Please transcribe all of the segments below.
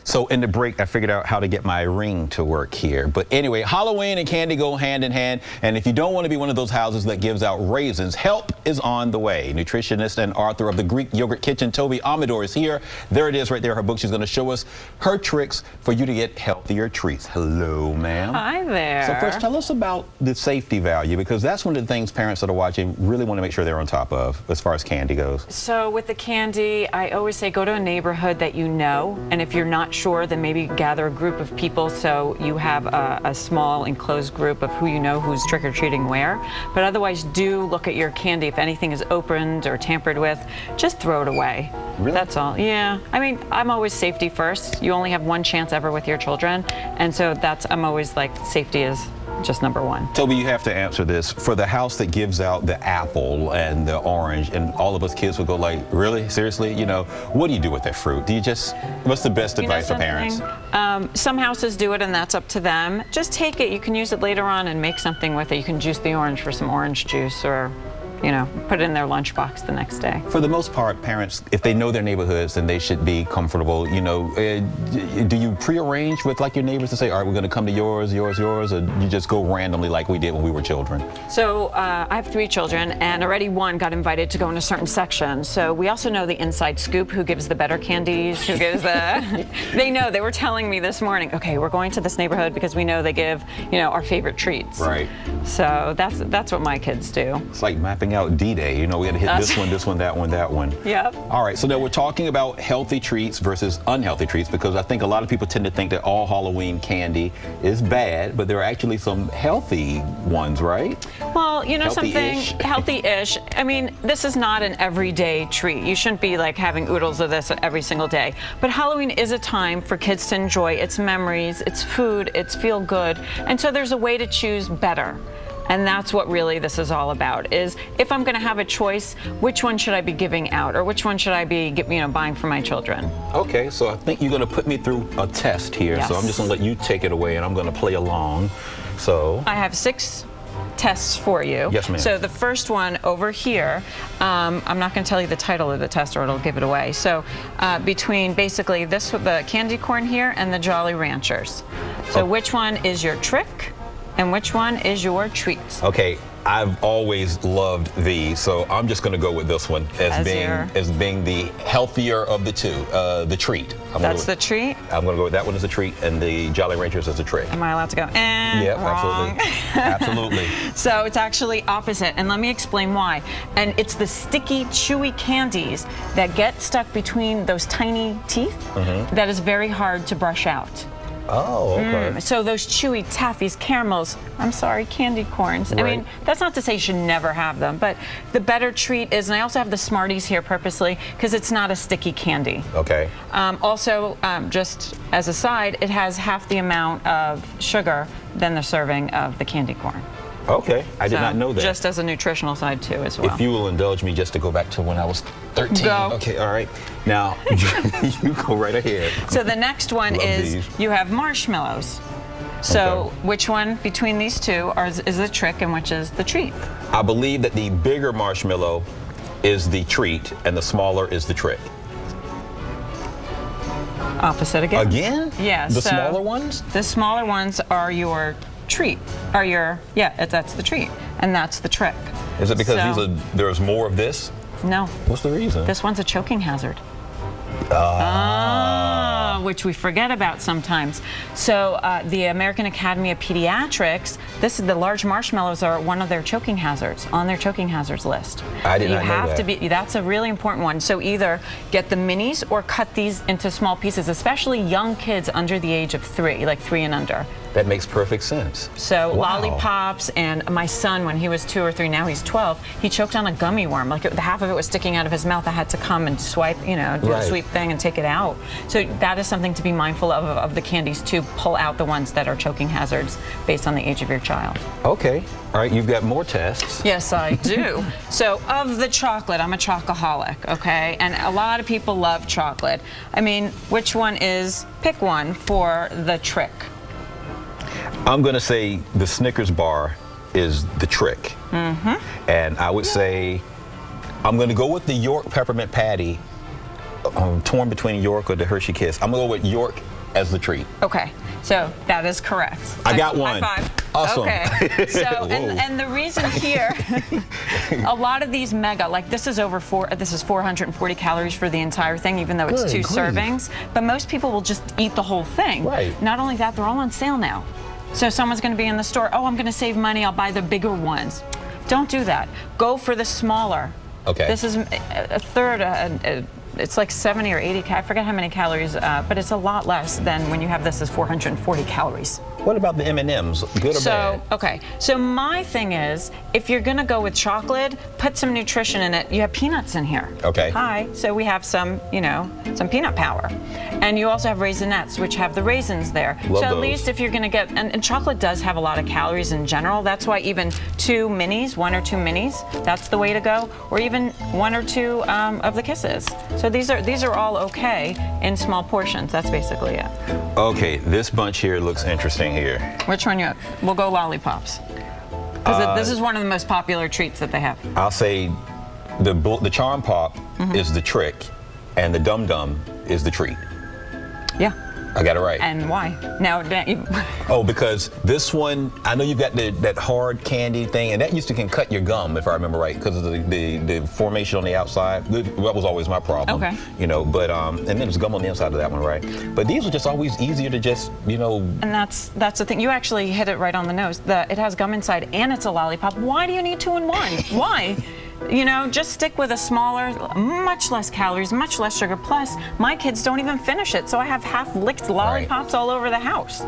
So in the break, I figured out how to get my ring to work here. But anyway, Halloween and candy go hand in hand. And if you don't want to be one of those houses that gives out raisins, help is on the way. Nutritionist and author of the Greek Yogurt Kitchen, Toby Amidor, is here. There it is right there, her book. She's going to show us her tricks for you to get healthier treats. Hello, ma'am. Hi there. So first, tell us about the safety value, because that's one of the things parents that are watching really want to make sure they're on top of as far as candy goes. So with the candy, I always say go to a neighborhood that you know, and if you're not sure, then maybe gather a group of people so you have a small enclosed group of who you know who's trick-or-treating where. But otherwise, do look at your candy. If anything is opened or tampered with, just throw it away. Really? That's all. Yeah. I mean, I'm always safety first. You only have one chance ever with your children, and so I'm always like, safety is just number one. Toby, you have to answer this. For the house that gives out the apple and the orange, and all of us kids would go like, really? Seriously? You know, what do you do with that fruit? Do you just, what's the best advice for parents? Some houses do it, and that's up to them. Just take it. You can use it later on and make something with it. You can juice the orange for some orange juice, or you know, put it in their lunchbox the next day. For the most part, parents, if they know their neighborhoods, then they should be comfortable. You know, do you prearrange with like your neighbors to say, all right, we're going to come to yours, yours, yours, or you just go randomly like we did when we were children? So I have 3 children, and already one got invited to go in a certain section. So we also know the inside scoop, who gives the better candies, who gives the, they know, they were telling me this morning, okay, we're going to this neighborhood because we know they give, you know, our favorite treats. Right. So that's what my kids do. It's like mapping out D-Day. You know, we had to hit this one, that one, that one. Yep. All right, so now we're talking about healthy treats versus unhealthy treats, because I think a lot of people tend to think that all Halloween candy is bad, but there are actually some healthy ones, right? Well, you know, Healthy-ish. something healthy-ish. I mean, this is not an everyday treat. You shouldn't be like having oodles of this every single day. But Halloween is a time for kids to enjoy its memories, its food, its feel good. And so there's a way to choose better. And that's what really this is all about, is if I'm going to have a choice, which one should I be giving out, or which one should I be buying for my children? Okay, so I think you're going to put me through a test here. Yes. So I'm just going to let you take it away, and I'm going to play along. So I have 6 tests for you. Yes, ma'am. So the first one over here, I'm not going to tell you the title of the test or it'll give it away. So between basically this with the candy corn here and the Jolly Ranchers. So which one is your trick? And which one is your treat? Okay, I've always loved these, so I'm just going to go with this one as being the healthier of the two, the treat. That's the treat? I'm going to go with that one as a treat, and the Jolly Ranchers as a trick. Am I allowed to go, yeah, wrong. Absolutely. Absolutely. So it's actually opposite, and let me explain why. And it's the sticky, chewy candies that get stuck between those tiny teeth that is very hard to brush out. Oh, okay. So those chewy taffies, caramels, I'm sorry, candy corns. Right. I mean, that's not to say you should never have them, but the better treat is, and I also have the Smarties here purposely, because it's not a sticky candy. Okay. Also, just as a side, it has half the amount of sugar than the serving of the candy corn. Okay, I did not know that. Just as a nutritional side too, as well. If you will indulge me just to go back to when I was 13. Go. Okay, all right. Now, you go right ahead. So the next one is you have marshmallows. So which one between these two is the trick and which is the treat? I believe that the bigger marshmallow is the treat and the smaller is the trick. Opposite again? Again? Yes. The smaller ones? The smaller ones are your treat, are your, that's the treat, and that's the trick. Is it because there's more of this? No. What's the reason? This one's a choking hazard. Which we forget about sometimes. So the American Academy of Pediatrics, the large marshmallows are one of their choking hazards, on their choking hazards list. I did not know that. That's a really important one. So either get the minis or cut these into small pieces, especially young kids under the age of 3, like 3 and under. That makes perfect sense. So lollipops, and my son, when he was 2 or 3, now he's 12, he choked on a gummy worm. Like half of it was sticking out of his mouth. I had to come and swipe, do a sweep thing and take it out. So that is something to be mindful of the candies, to pull out the ones that are choking hazards based on the age of your child. Okay. All right, you've got more tests. Yes, I do. So of the chocolate, I'm a chocoholic, okay? And a lot of people love chocolate. I mean, which one is, pick one for the trick. I'm going to say the Snickers bar is the trick. And I would say I'm going to go with the York peppermint patty, torn between York or the Hershey Kiss. I'm going to go with York as the treat. Okay, so that is correct. I got one. High five. Awesome. Okay, so and the reason here, a lot of these mega, like this is this is 440 calories for the entire thing, even though it's Good two grief. servings. But most people will just eat the whole thing. Right. Not only that, they're all on sale now. So someone's going to be in the store. Oh, I'm going to save money. I'll buy the bigger ones. Don't do that. Go for the smaller. Okay. This is a third. It's like 70 or 80, I forget how many calories, but it's a lot less than when you have this as 440 calories. What about the M&Ms? Good or bad? Okay, so my thing is, if you're gonna go with chocolate, put some nutrition in it. You have peanuts in here. Okay. Hi, so we have some, some peanut power. And you also have Raisinets, which have the raisins there. Love so at those. least if you're gonna get, and chocolate does have a lot of calories in general. That's why even 2 minis, 1 or 2 minis, that's the way to go. Or even 1 or 2 of the Kisses. So these are all okay in small portions. That's basically it. Okay, this bunch here looks interesting here. Which one you? We'll go lollipops. Because this is one of the most popular treats that they have. I'll say the Charm Pop is the trick, and the Dum Dum is the treat. Yeah. I got it right. And why? Now, oh, because this one, I know you've got that hard candy thing, and that can cut your gum, if I remember right, because of the formation on the outside. That was always my problem. Okay. But and then there's gum on the inside of that one, right? But these are just always easier to just, And that's the thing. You actually hit it right on the nose. It has gum inside and it's a lollipop. Why do you need 2 in 1? Why? Just stick with a smaller, much less calories, much less sugar. Plus, my kids don't even finish it, so I have half-licked lollipops all over the house.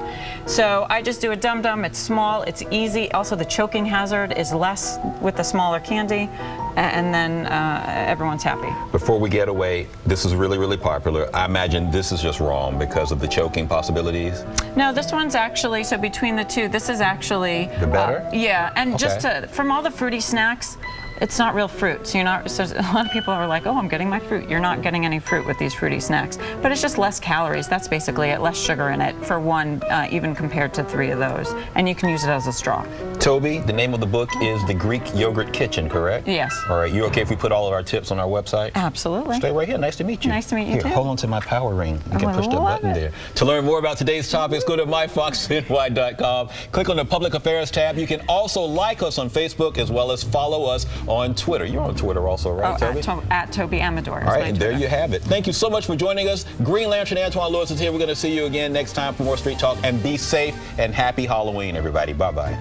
So I just do a Dum Dum. It's small, it's easy. Also, the choking hazard is less with the smaller candy, and then everyone's happy. Before we get away, this is really, really popular. I imagine this is just wrong because of the choking possibilities. No, this one's actually, so between the two, this is actually the better. Yeah, and Okay. just from all the fruity snacks, it's not real fruit. So so a lot of people are like, oh, I'm getting my fruit. You're not getting any fruit with these fruity snacks. But it's just less calories. That's basically it. Less sugar in it for one, even compared to 3 of those. And you can use it as a straw. Toby, the name of the book is The Greek Yogurt Kitchen, correct? Yes. All right. You okay if we put all of our tips on our website? Absolutely. Stay right here. Nice to meet you. Nice to meet you, Here, too. hold on to my power ring. You can I push the love button it. there. To learn more about today's topics, go to myfoxny.com. Click on the Public Affairs tab. You can also like us on Facebook as well as follow us on Twitter. You're on Twitter also, right, Toby? At Toby Amidor. All right, and there you have it. Thank you so much for joining us. Green Lantern Antwan Lewis is here. We're going to see you again next time for more Street Talk. And be safe and happy Halloween, everybody. Bye-bye.